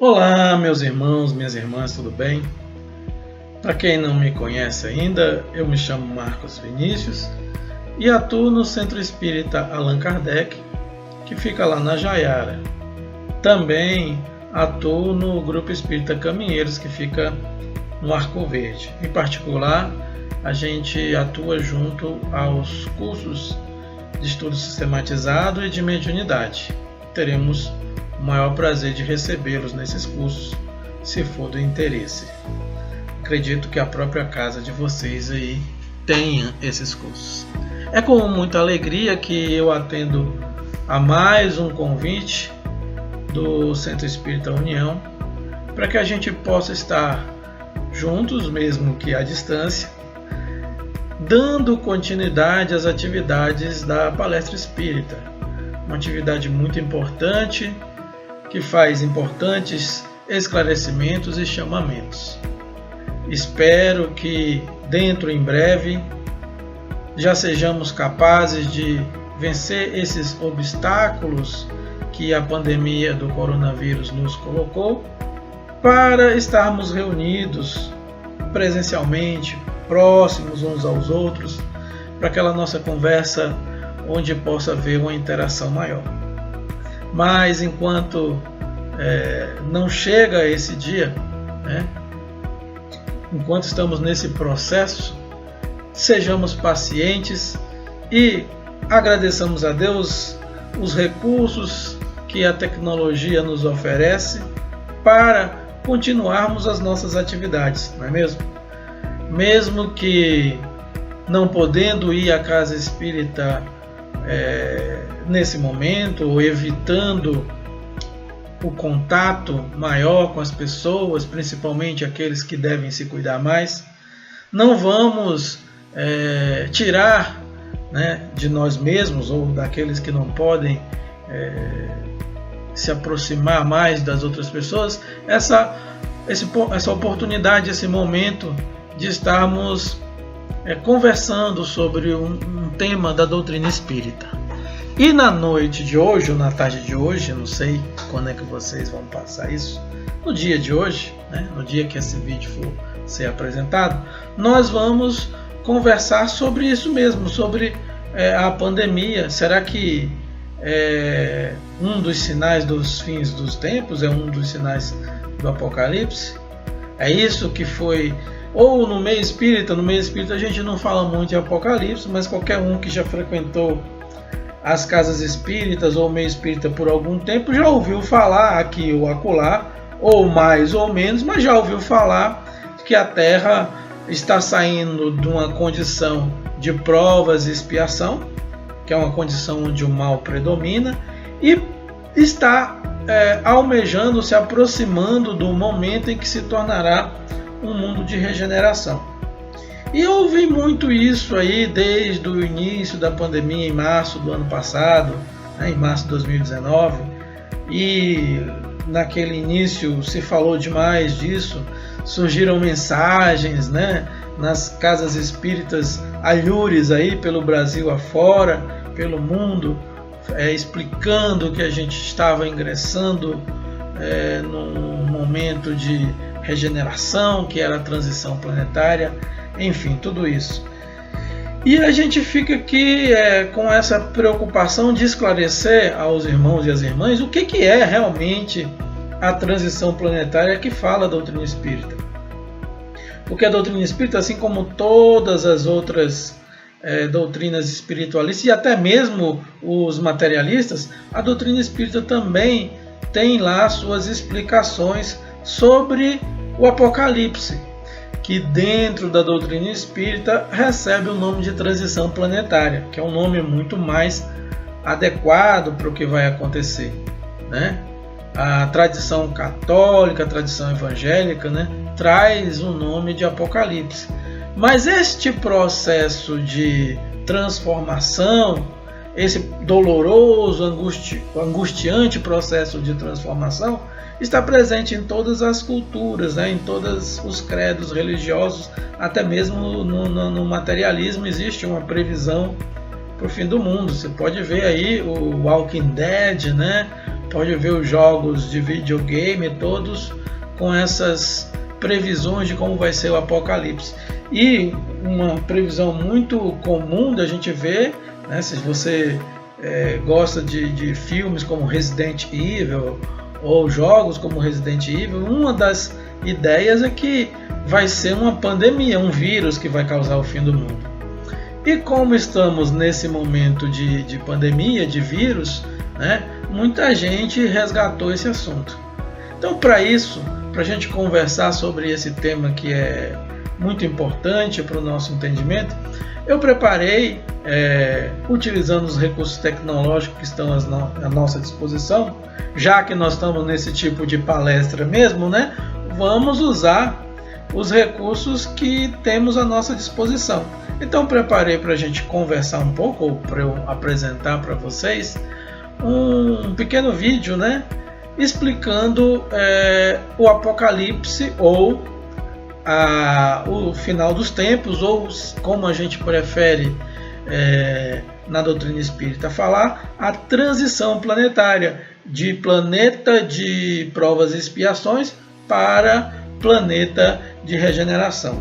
Olá, meus irmãos, minhas irmãs, tudo bem? Para quem não me conhece ainda, eu me chamo Marcos Vinícius e atuo no Centro Espírita Allan Kardec, que fica lá na Jaiara. Também atuo no Grupo Espírita Caminheiros, que fica no Arco Verde. Em particular, a gente atua junto aos cursos de estudo sistematizado e de mediunidade. Teremos o maior prazer de recebê-los nesses cursos, se for do interesse. Acredito que a própria casa de vocês aí tenha esses cursos. É com muita alegria que eu atendo a mais um convite do Centro Espírita União, para que a gente possa estar juntos, mesmo que à distância, dando continuidade às atividades da Palestra Espírita. Uma atividade muito importante, que faz importantes esclarecimentos e chamamentos. Espero que dentro em breve já sejamos capazes de vencer esses obstáculos que a pandemia do coronavírus nos colocou, para estarmos reunidos presencialmente, próximos uns aos outros, para aquela nossa conversa onde possa haver uma interação maior. Mas enquanto não chega esse dia, enquanto estamos nesse processo, sejamos pacientes e agradeçamos a Deus os recursos que a tecnologia nos oferece para continuarmos as nossas atividades, não é mesmo? Mesmo que não podendo ir à casa espírita nesse momento, ou evitando o contato maior com as pessoas, principalmente aqueles que devem se cuidar mais, não vamos tirar de nós mesmos ou daqueles que não podem se aproximar mais das outras pessoas essa oportunidade, esse momento de estarmos conversando sobre um tema da doutrina espírita. E na noite de hoje, ou na tarde de hoje, não sei quando é que vocês vão passar isso, no dia de hoje, no dia que esse vídeo for ser apresentado, nós vamos conversar sobre isso mesmo, sobre a pandemia. Será que um dos sinais dos fins dos tempos, é um dos sinais do Apocalipse? É isso que foi... Ou no meio espírita a gente não fala muito de Apocalipse, mas qualquer um que já frequentou as casas espíritas ou meio espírita por algum tempo já ouviu falar aqui ou acolá, ou mais ou menos, mas já ouviu falar que a Terra está saindo de uma condição de provas e expiação, que é uma condição onde o mal predomina, e está almejando, se aproximando do momento em que se tornará um mundo de regeneração. E eu ouvi muito isso aí desde o início da pandemia, em março do ano passado, em março de 2019, e naquele início se falou demais disso, surgiram mensagens nas casas espíritas alhures aí pelo Brasil afora, pelo mundo, explicando que a gente estava ingressando num momento de regeneração, que era a transição planetária, enfim, tudo isso. E a gente fica aqui com essa preocupação de esclarecer aos irmãos e às irmãs o que é realmente a transição planetária que fala a doutrina espírita. Porque a doutrina espírita, assim como todas as outras doutrinas espiritualistas e até mesmo os materialistas, a doutrina espírita também tem lá suas explicações sobre o Apocalipse, que dentro da doutrina espírita recebe o nome de transição planetária, que é um nome muito mais adequado para o que vai acontecer. A tradição católica, a tradição evangélica, traz o nome de Apocalipse. Mas este processo de transformação, esse doloroso, angustiante processo de transformação, está presente em todas as culturas, em todos os credos religiosos, até mesmo no materialismo existe uma previsão para o fim do mundo. Você pode ver aí o Walking Dead, pode ver os jogos de videogame todos com essas previsões de como vai ser o apocalipse. E uma previsão muito comum da gente ver, né, se você gosta de filmes como Resident Evil ou jogos como Resident Evil, uma das ideias é que vai ser uma pandemia, um vírus que vai causar o fim do mundo. E como estamos nesse momento de pandemia, de vírus, né, muita gente resgatou esse assunto. Então, para isso, para a gente conversar sobre esse tema que é muito importante para o nosso entendimento, eu preparei, utilizando os recursos tecnológicos que estão à nossa disposição, já que nós estamos nesse tipo de palestra mesmo, né? Vamos usar os recursos que temos à nossa disposição. Então, preparei para a gente conversar um pouco, ou para eu apresentar para vocês, um pequeno vídeo, né? Explicando o Apocalipse, ou o final dos tempos, ou como a gente prefere na doutrina espírita falar, a transição planetária de planeta de provas e expiações para planeta de regeneração.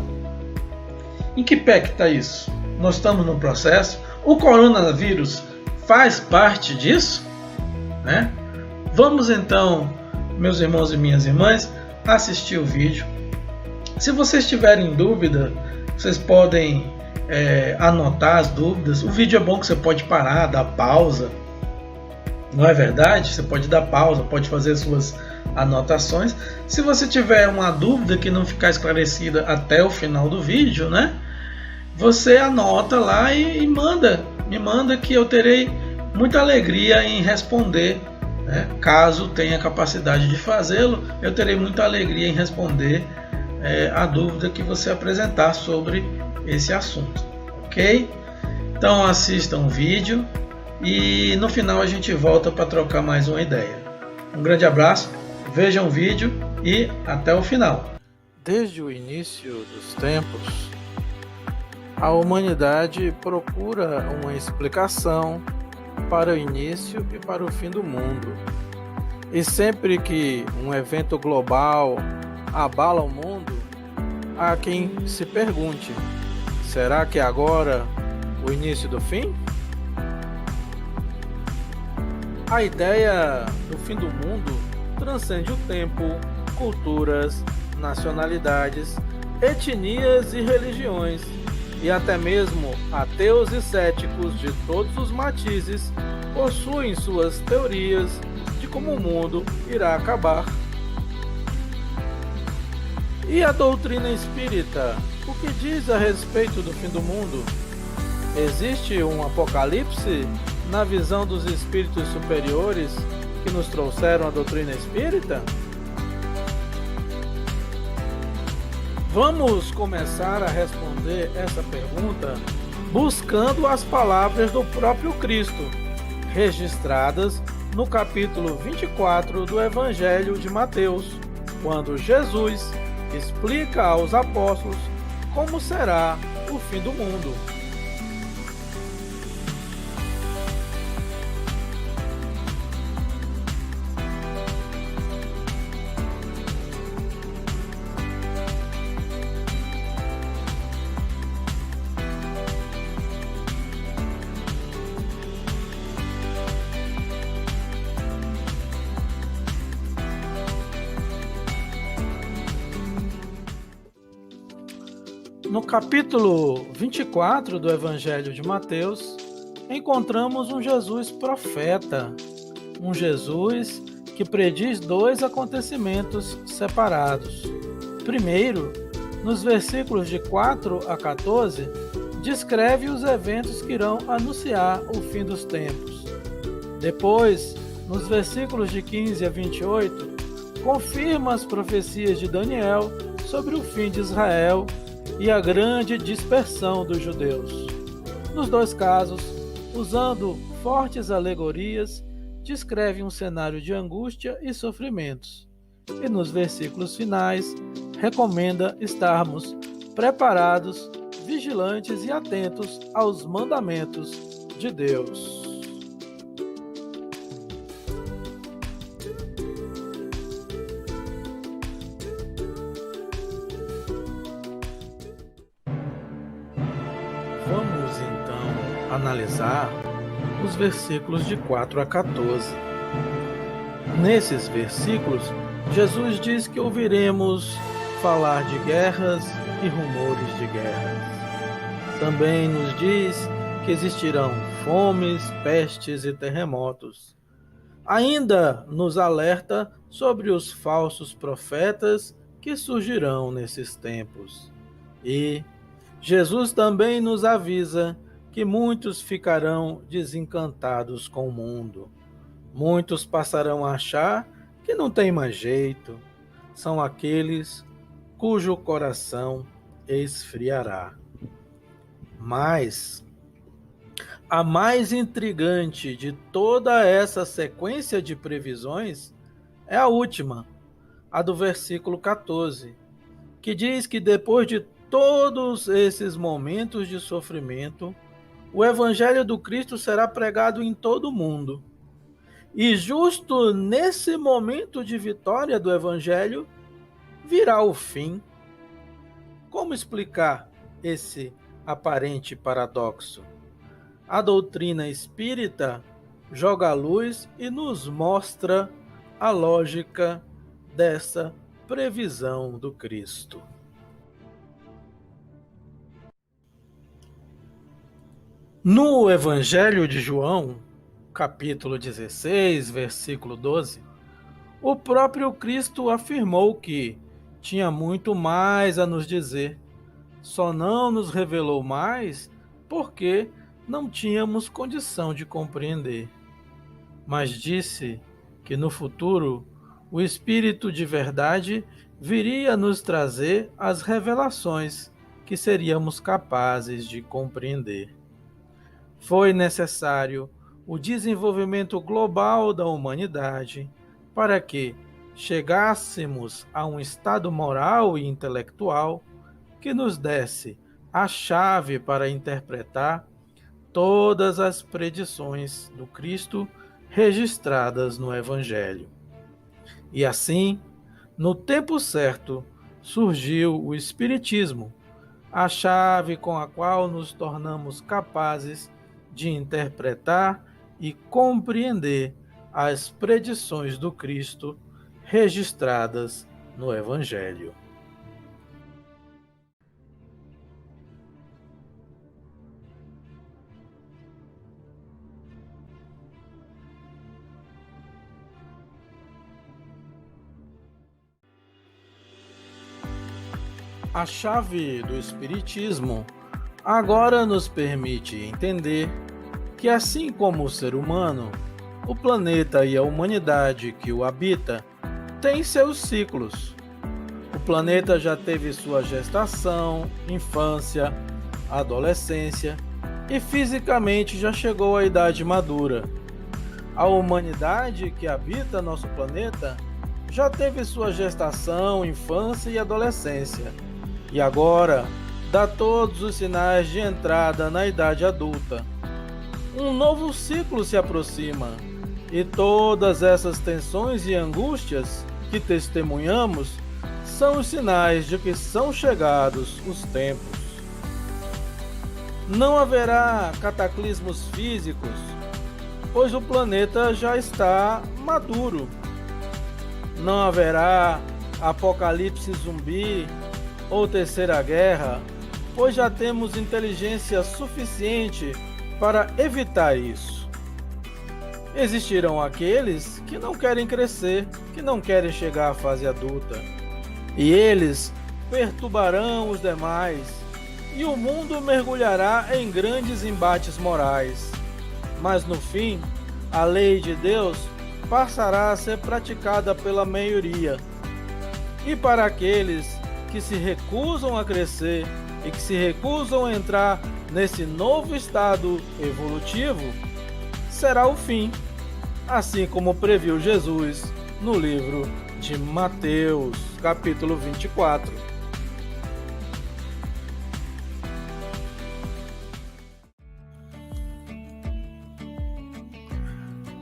Em que pé que está isso? Nós estamos no processo. O coronavírus faz parte disso, né? Vamos então, meus irmãos e minhas irmãs, assistir o vídeo. Se vocês tiverem dúvida, vocês podem anotar as dúvidas. O vídeo é bom que você pode parar, dar pausa. Não é verdade? Você pode dar pausa, pode fazer suas anotações. Se você tiver uma dúvida que não ficar esclarecida até o final do vídeo, né? Você anota lá e me manda que eu terei muita alegria em responder. Caso tenha capacidade de fazê-lo, eu terei muita alegria em responder a dúvida que você apresentar sobre esse assunto, ok? Então assistam o vídeo e no final a gente volta para trocar mais uma ideia. Um grande abraço, vejam o vídeo e até o final. Desde o início dos tempos, a humanidade procura uma explicação para o início e para o fim do mundo. E sempre que um evento global abala o mundo, há quem se pergunte: será que é agora o início do fim? A ideia do fim do mundo transcende o tempo, culturas, nacionalidades, etnias e religiões, e até mesmo ateus e céticos de todos os matizes possuem suas teorias de como o mundo irá acabar. E a doutrina espírita, o que diz a respeito do fim do mundo? Existe um apocalipse na visão dos espíritos superiores que nos trouxeram a doutrina espírita? Vamos começar a responder essa pergunta buscando as palavras do próprio Cristo, registradas no capítulo 24 do Evangelho de Mateus, quando Jesus explica aos apóstolos como será o fim do mundo. No capítulo 24 do Evangelho de Mateus, encontramos um Jesus profeta, um Jesus que prediz dois acontecimentos separados. Primeiro, nos versículos de 4 a 14, descreve os eventos que irão anunciar o fim dos tempos. Depois, nos versículos de 15 a 28, confirma as profecias de Daniel sobre o fim de Israel e a grande dispersão dos judeus. Nos dois casos, usando fortes alegorias, descreve um cenário de angústia e sofrimentos. E nos versículos finais, recomenda estarmos preparados, vigilantes e atentos aos mandamentos de Deus. analisar os versículos de 4 a 14. Nesses versículos, Jesus diz que ouviremos falar de guerras e rumores de guerras. Também nos diz que existirão fomes, pestes e terremotos. Ainda nos alerta sobre os falsos profetas que surgirão nesses tempos. E Jesus também nos avisa que muitos ficarão desencantados com o mundo. Muitos passarão a achar que não tem mais jeito. São aqueles cujo coração esfriará. Mas a mais intrigante de toda essa sequência de previsões é a última, a do versículo 14, que diz que depois de todos esses momentos de sofrimento, o Evangelho do Cristo será pregado em todo o mundo. E justo nesse momento de vitória do Evangelho, virá o fim. Como explicar esse aparente paradoxo? A doutrina espírita joga a luz e nos mostra a lógica dessa previsão do Cristo. No Evangelho de João, capítulo 16, versículo 12, o próprio Cristo afirmou que tinha muito mais a nos dizer, só não nos revelou mais porque não tínhamos condição de compreender. Mas disse que no futuro o Espírito de verdade viria nos trazer as revelações que seríamos capazes de compreender. Foi necessário o desenvolvimento global da humanidade para que chegássemos a um estado moral e intelectual que nos desse a chave para interpretar todas as predições do Cristo registradas no Evangelho. E assim, no tempo certo, surgiu o Espiritismo, a chave com a qual nos tornamos capazes de interpretar e compreender as predições do Cristo registradas no Evangelho. A chave do Espiritismo agora nos permite entender que, assim como o ser humano, o planeta e a humanidade que o habita têm seus ciclos. O planeta já teve sua gestação, infância, adolescência e fisicamente já chegou à idade madura. A humanidade que habita nosso planeta já teve sua gestação, infância e adolescência. E agora dá todos os sinais de entrada na idade adulta. Um novo ciclo se aproxima, e todas essas tensões e angústias que testemunhamos são os sinais de que são chegados os tempos. Não haverá cataclismos físicos, pois o planeta já está maduro. Não haverá apocalipse zumbi ou terceira guerra, pois já temos inteligência suficiente para evitar isso. Existirão aqueles que não querem crescer, que não querem chegar à fase adulta, e eles perturbarão os demais, e o mundo mergulhará em grandes embates morais. Mas no fim, a lei de Deus passará a ser praticada pela maioria, e para aqueles que se recusam a crescer e que se recusam a entrar nesse novo estado evolutivo, será o fim, assim como previu Jesus no livro de Mateus, capítulo 24.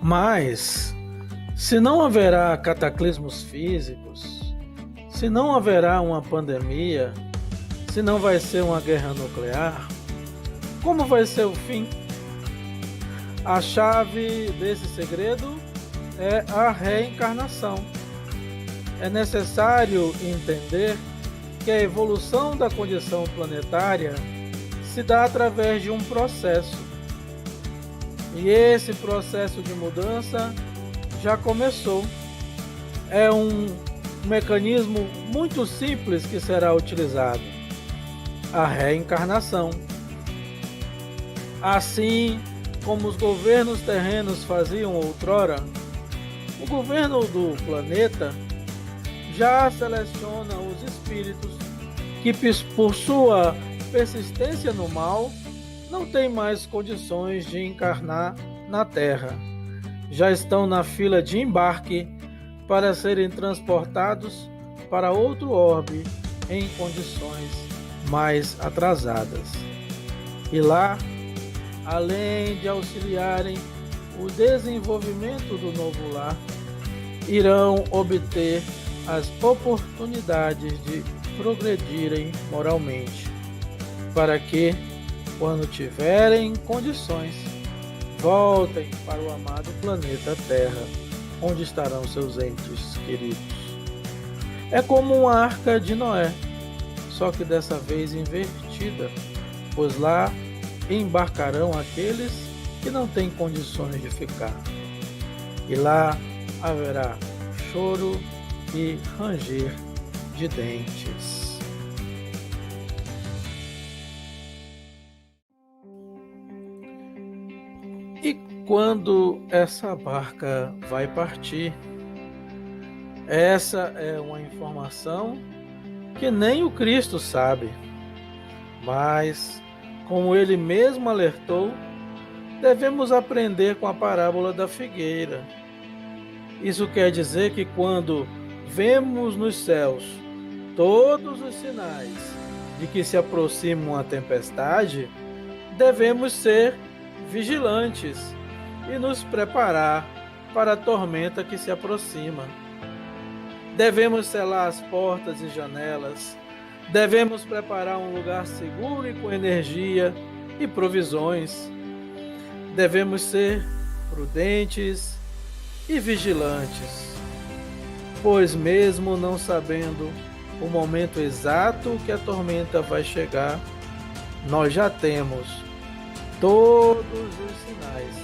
Mas, se não haverá cataclismos físicos, se não haverá uma pandemia, se não vai ser uma guerra nuclear, como vai ser o fim? A chave desse segredo é a reencarnação. É necessário entender que a evolução da condição planetária se dá através de um processo. E esse processo de mudança já começou. É um mecanismo muito simples que será utilizado: a reencarnação. Assim como os governos terrenos faziam outrora, o governo do planeta já seleciona os espíritos que, por sua persistência no mal, não têm mais condições de encarnar na Terra. Já estão na fila de embarque para serem transportados para outro orbe em condições mais atrasadas. E lá, além de auxiliarem o desenvolvimento do novo lar, irão obter as oportunidades de progredirem moralmente, para que, quando tiverem condições, voltem para o amado planeta Terra, onde estarão seus entes queridos. É como uma arca de Noé, só que dessa vez invertida, pois lá embarcarão aqueles que não têm condições de ficar. E lá haverá choro e ranger de dentes. E quando essa barca vai partir? Essa é uma informação que nem o Cristo sabe, mas, como ele mesmo alertou, devemos aprender com a parábola da figueira. Isso quer dizer que quando vemos nos céus todos os sinais de que se aproxima uma tempestade, devemos ser vigilantes e nos preparar para a tormenta que se aproxima. Devemos selar as portas e janelas, devemos preparar um lugar seguro e com energia e provisões. Devemos ser prudentes e vigilantes, pois mesmo não sabendo o momento exato que a tormenta vai chegar, nós já temos todos os sinais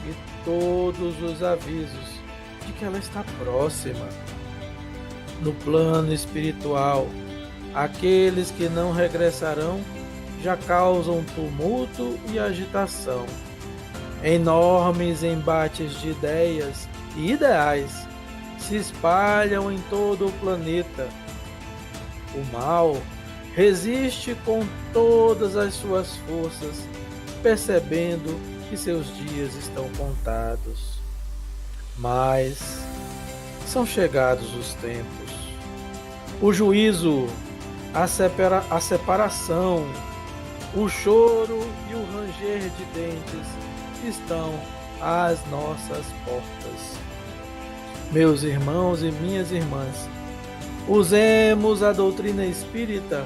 e todos os avisos de que ela está próxima. No plano espiritual, aqueles que não regressarão já causam tumulto e agitação. Enormes embates de ideias e ideais se espalham em todo o planeta. O mal resiste com todas as suas forças, percebendo que seus dias estão contados. Mas são chegados os tempos. O juízo, a separação, o choro e o ranger de dentes estão às nossas portas. Meus irmãos e minhas irmãs, usemos a doutrina espírita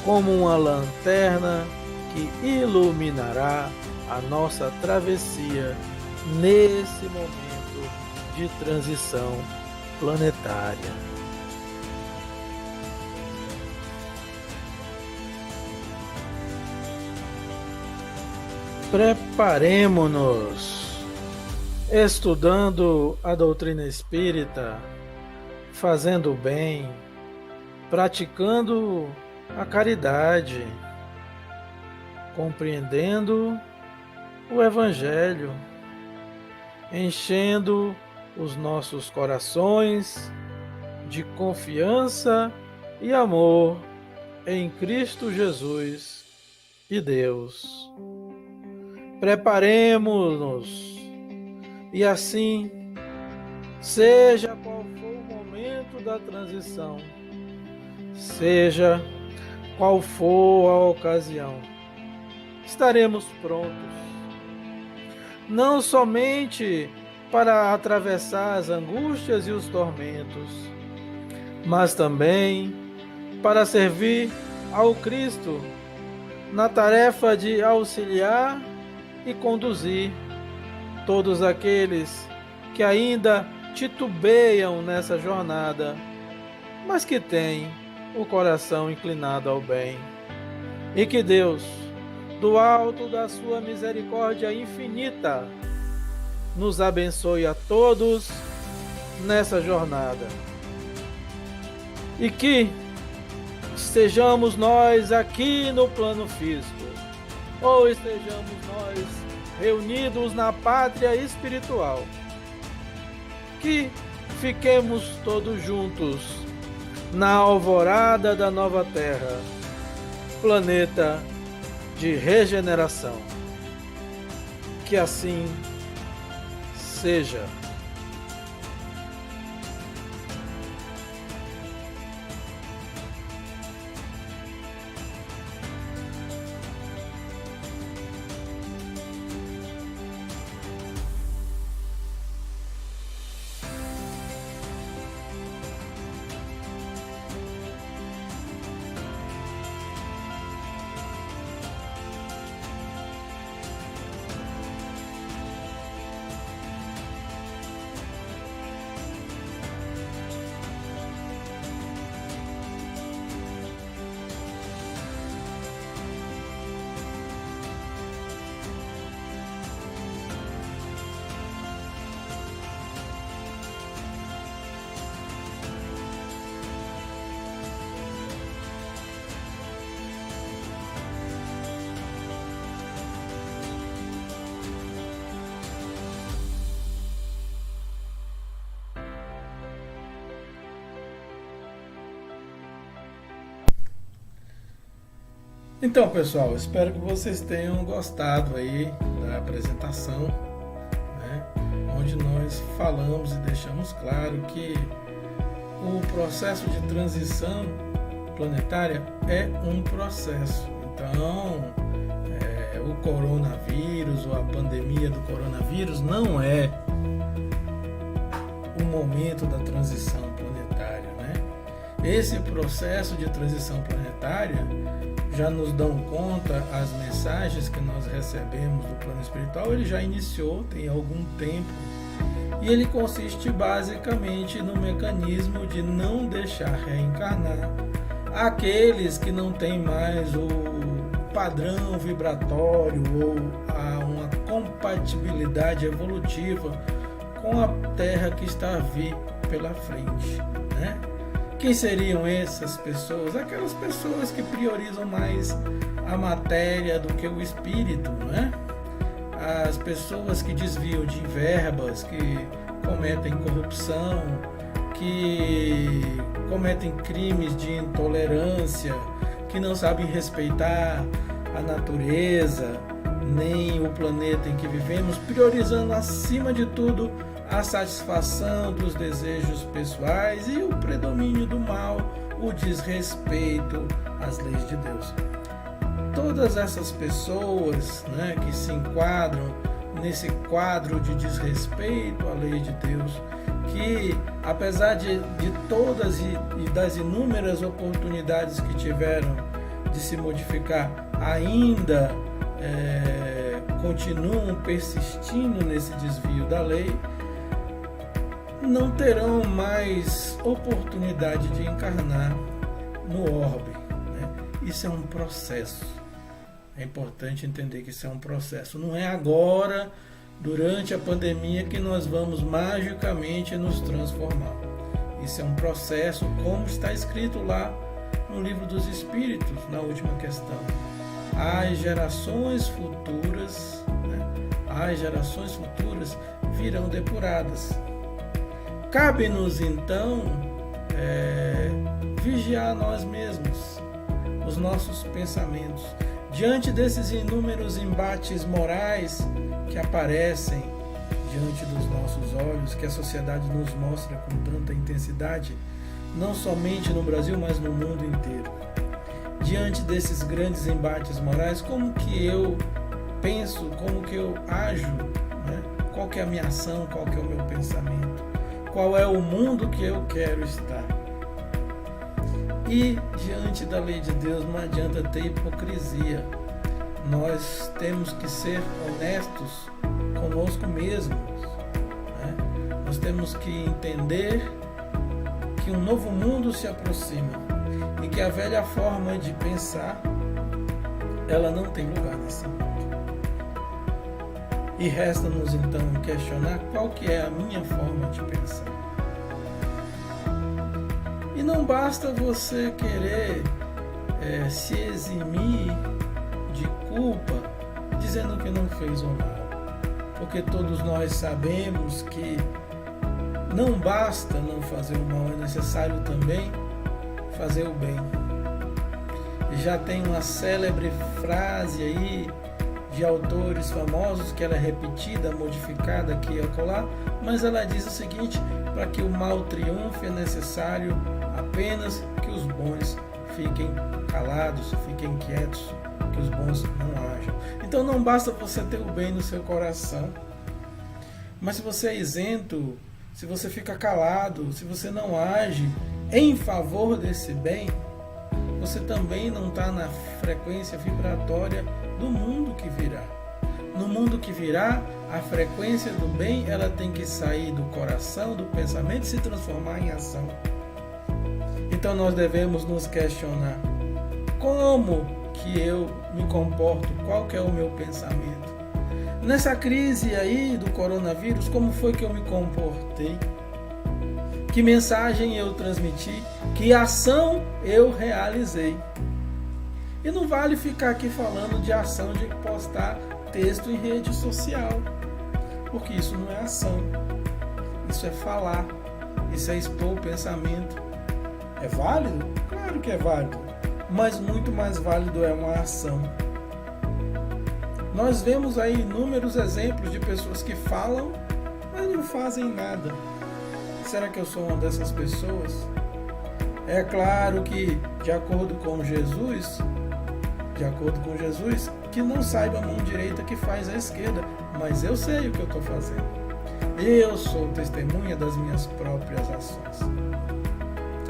como uma lanterna que iluminará a nossa travessia nesse momento de transição planetária. Preparemo-nos, estudando a doutrina espírita, fazendo o bem, praticando a caridade, compreendendo o Evangelho, enchendo os nossos corações de confiança e amor em Cristo Jesus e Deus. Preparemo-nos e assim, seja qual for o momento da transição, seja qual for a ocasião, estaremos prontos, não somente para atravessar as angústias e os tormentos, mas também para servir ao Cristo na tarefa de auxiliar e conduzir todos aqueles que ainda titubeiam nessa jornada, mas que têm o coração inclinado ao bem. E que Deus, do alto da sua misericórdia infinita, nos abençoe a todos nessa jornada. E que estejamos nós aqui no plano físico, ou estejamos nós reunidos na pátria espiritual, que fiquemos todos juntos na alvorada da nova terra, planeta de regeneração. Que assim seja. Então, pessoal, espero que vocês tenham gostado aí da apresentação, né, onde nós falamos e deixamos claro que o processo de transição planetária é um processo. Então, o coronavírus ou a pandemia do coronavírus não é o momento da transição planetária, né? Esse processo de transição planetária já nos dão conta as mensagens que nós recebemos do plano espiritual, ele já iniciou tem algum tempo, e ele consiste basicamente no mecanismo de não deixar reencarnar aqueles que não têm mais o padrão vibratório ou uma compatibilidade evolutiva com a Terra que está a vir pela frente, né? Quem seriam essas pessoas? Aquelas pessoas que priorizam mais a matéria do que o espírito, né? As pessoas que desviam de verbas, que cometem corrupção, que cometem crimes de intolerância, que não sabem respeitar a natureza, nem o planeta em que vivemos, priorizando acima de tudo a satisfação dos desejos pessoais e o predomínio do mal, o desrespeito às leis de Deus. Todas essas pessoas, né, que se enquadram nesse quadro de desrespeito à lei de Deus, que apesar de todas e das inúmeras oportunidades que tiveram de se modificar, ainda continuam persistindo nesse desvio da lei, não terão mais oportunidade de encarnar no orbe, né? Isso é um processo. É importante entender que isso é um processo. Não é agora, durante a pandemia, que nós vamos magicamente nos transformar. Isso é um processo, como está escrito lá no Livro dos Espíritos, na última questão. As gerações futuras, né? As gerações futuras virão depuradas. Cabe-nos, então, vigiar nós mesmos, os nossos pensamentos, diante desses inúmeros embates morais que aparecem diante dos nossos olhos, que a sociedade nos mostra com tanta intensidade, não somente no Brasil, mas no mundo inteiro. Diante desses grandes embates morais, como que eu penso, como que eu ajo, né? Qual que é a minha ação, qual que é o meu pensamento? Qual é o mundo que eu quero estar? E diante da lei de Deus não adianta ter hipocrisia. Nós temos que ser honestos com conosco mesmos, né? Nós temos que entender que um novo mundo se aproxima e que a velha forma de pensar, ela não tem lugar nesse mundo. E resta-nos então questionar qual que é a minha forma de pensar. E não basta você querer se eximir de culpa dizendo que não fez o mal, porque todos nós sabemos que não basta não fazer o mal, é necessário também fazer o bem. E já tem uma célebre frase aí de autores famosos que ela é repetida, modificada aqui e acolá, mas ela diz o seguinte: para que o mal triunfe é necessário apenas que os bons fiquem calados, fiquem quietos, que os bons não ajam. Então não basta você ter o bem no seu coração, mas se você é isento, se você fica calado, se você não age em favor desse bem, você também não está na frequência vibratória do mundo que virá. No mundo que virá, a frequência do bem ela tem que sair do coração, do pensamento e se transformar em ação. Então nós devemos nos questionar: como que eu me comporto? Qual que é o meu pensamento? Nessa crise aí do coronavírus, como foi que eu me comportei? Que mensagem eu transmiti? Que ação eu realizei? E não vale ficar aqui falando de ação de postar texto em rede social, porque isso não é ação, isso é falar, isso é expor o pensamento. É válido? Claro que é válido, mas muito mais válido é uma ação. Nós vemos aí inúmeros exemplos de pessoas que falam, mas não fazem nada. Será que eu sou uma dessas pessoas? É claro que, de acordo com Jesus, que não saiba a mão direita que faz a esquerda, mas eu sei o que eu estou fazendo. Eu sou testemunha das minhas próprias ações.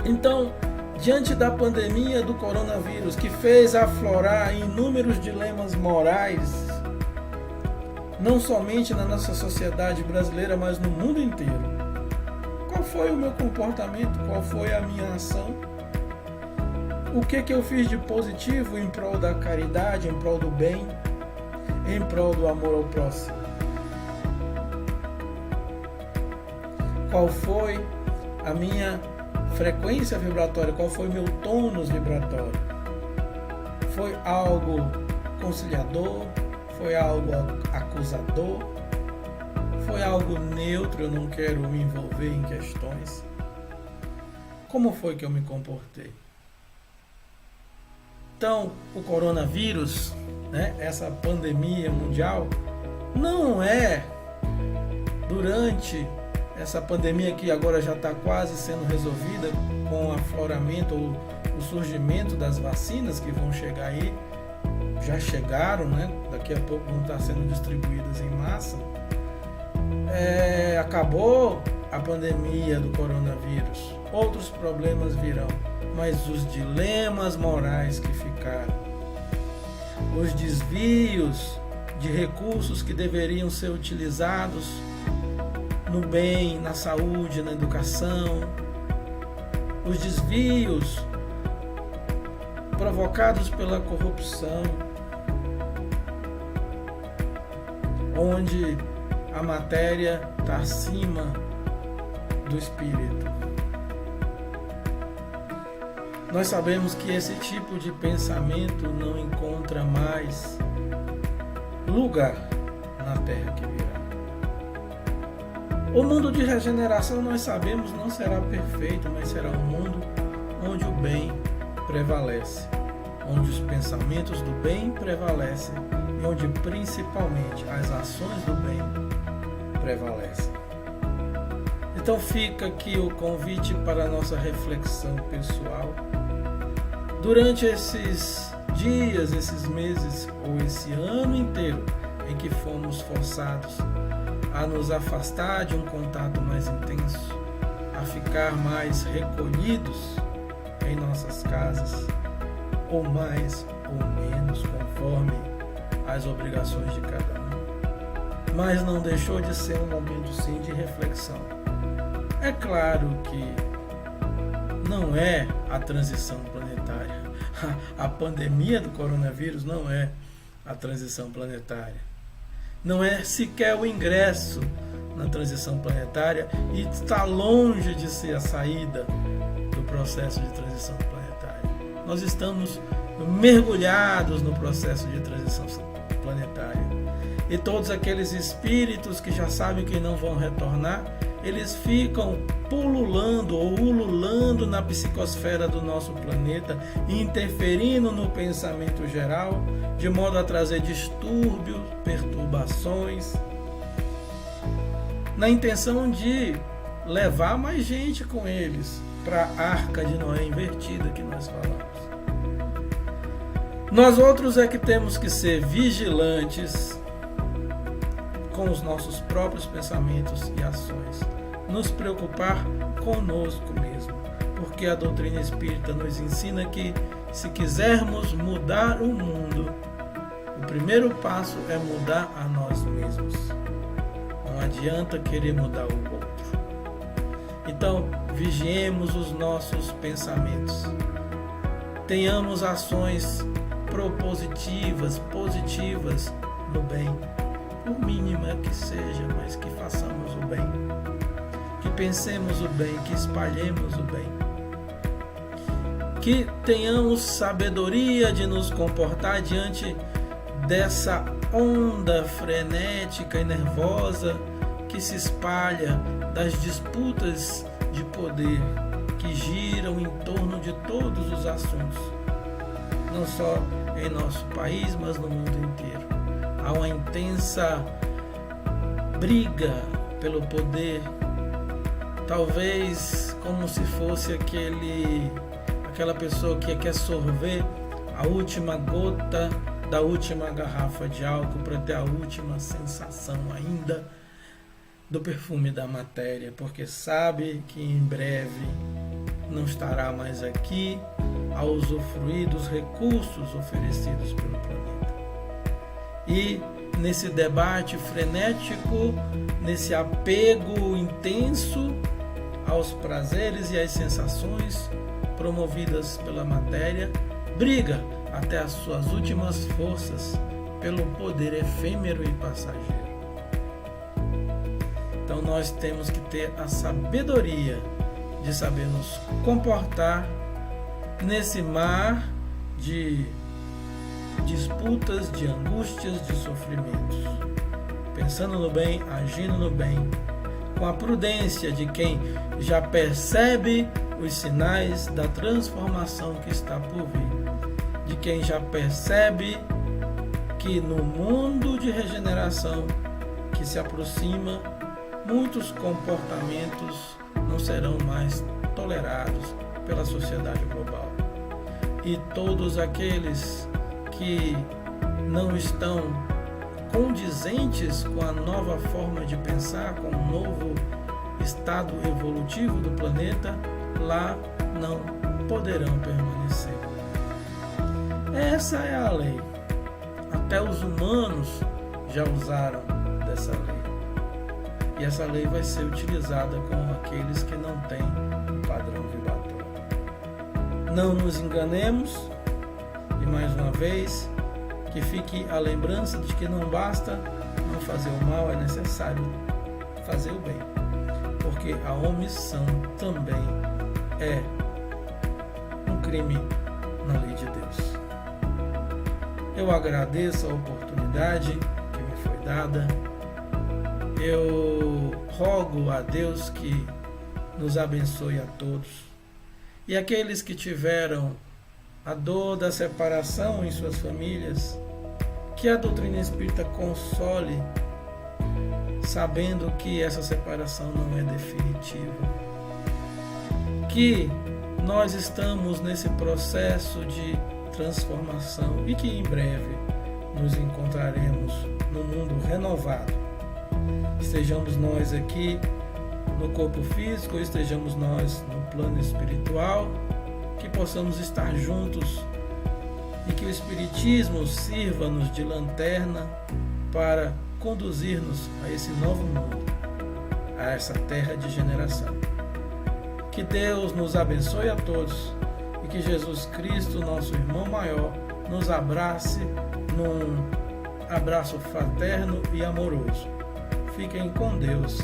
Então, diante da pandemia do coronavírus, que fez aflorar inúmeros dilemas morais, não somente na nossa sociedade brasileira, mas no mundo inteiro, qual foi o meu comportamento? Qual foi a minha ação? O que eu fiz de positivo em prol da caridade, em prol do bem, em prol do amor ao próximo? Qual foi a minha frequência vibratória? Qual foi o meu tônus vibratório? Foi algo conciliador? Foi algo acusador? Foi algo neutro? Eu não quero me envolver em questões. Como foi que eu me comportei? Então, o coronavírus, né, essa pandemia mundial, não é durante essa pandemia que agora já está quase sendo resolvida com o afloramento ou o surgimento das vacinas que vão chegar aí, já chegaram, né? Daqui a pouco vão estar sendo distribuídas em massa. Acabou a pandemia do coronavírus, outros problemas virão, mas os dilemas morais que ficaram, os desvios de recursos que deveriam ser utilizados no bem, na saúde, na educação, os desvios provocados pela corrupção, onde a matéria está acima do espírito. Nós sabemos que esse tipo de pensamento não encontra mais lugar na terra que virá. O mundo de regeneração, nós sabemos, não será perfeito, mas será um mundo onde o bem prevalece, onde os pensamentos do bem prevalecem e onde principalmente as ações do bem prevalecem. Então fica aqui o convite para a nossa reflexão pessoal. Durante esses dias, esses meses ou esse ano inteiro em que fomos forçados a nos afastar de um contato mais intenso, a ficar mais recolhidos em nossas casas, ou mais ou menos conforme as obrigações de cada um. mas não deixou de ser um momento sim de reflexão. É claro que não é a transição planetária. A pandemia do coronavírus não é a transição planetária. Não é sequer o ingresso na transição planetária e está longe de ser a saída do processo de transição planetária. Nós estamos mergulhados no processo de transição planetária. E todos aqueles espíritos que já sabem que não vão retornar, eles ficam pululando ou ululando na psicosfera do nosso planeta, interferindo no pensamento geral, de modo a trazer distúrbios, perturbações, na intenção de levar mais gente com eles para a arca de Noé invertida que nós falamos. Nós outros é que temos que ser vigilantes com os nossos próprios pensamentos e ações, nos preocupar conosco mesmo, porque a doutrina espírita nos ensina que, se quisermos mudar o mundo, o primeiro passo é mudar a nós mesmos. Não adianta querer mudar o outro. Então, vigiemos os nossos pensamentos. Tenhamos ações propositivas, positivas no bem, por mínima que seja, mas que façamos o bem, que pensemos o bem, que espalhemos o bem, que tenhamos sabedoria de nos comportar diante dessa onda frenética e nervosa que se espalha das disputas de poder que giram em torno de todos os assuntos, não só em nosso país, mas no mundo inteiro. Há uma intensa briga pelo poder, talvez como se fosse aquela pessoa que quer sorver a última gota da última garrafa de álcool para ter a última sensação ainda do perfume da matéria, porque sabe que em breve não estará mais aqui a usufruir dos recursos oferecidos pelo planeta. E nesse debate frenético, nesse apego intenso aos prazeres e às sensações promovidas pela matéria, briga até as suas últimas forças pelo poder efêmero e passageiro. Então nós temos que ter a sabedoria de saber nos comportar nesse mar de disputas, de angústias, de sofrimentos, pensando no bem, agindo no bem, com a prudência de quem já percebe os sinais da transformação que está por vir, de quem já percebe que no mundo de regeneração que se aproxima, muitos comportamentos não serão mais tolerados pela sociedade global. E todos aqueles que não estão condizentes com a nova forma de pensar, com o novo estado evolutivo do planeta, lá não poderão permanecer. Essa é a lei. Até os humanos já usaram dessa lei. E essa lei vai ser utilizada com aqueles que não têm um padrão vibratório. Não nos enganemos, e mais uma vez, que fique a lembrança de que não basta não fazer o mal, é necessário fazer o bem, porque a omissão também é um crime na lei de Deus. Eu agradeço a oportunidade que me foi dada. Eu rogo a Deus que nos abençoe a todos. E aqueles que tiveram a dor da separação em suas famílias, que a doutrina espírita console, sabendo que essa separação não é definitiva. Que nós estamos nesse processo de transformação e que em breve nos encontraremos no mundo renovado. Estejamos nós aqui no corpo físico, estejamos nós no plano espiritual, que possamos estar juntos e que o Espiritismo sirva-nos de lanterna para conduzir-nos a esse novo mundo, a essa terra de generação. Que Deus nos abençoe a todos e que Jesus Cristo, nosso irmão maior, nos abrace num abraço fraterno e amoroso. Fiquem com Deus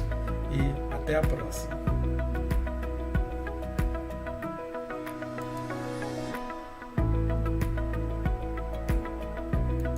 e até a próxima.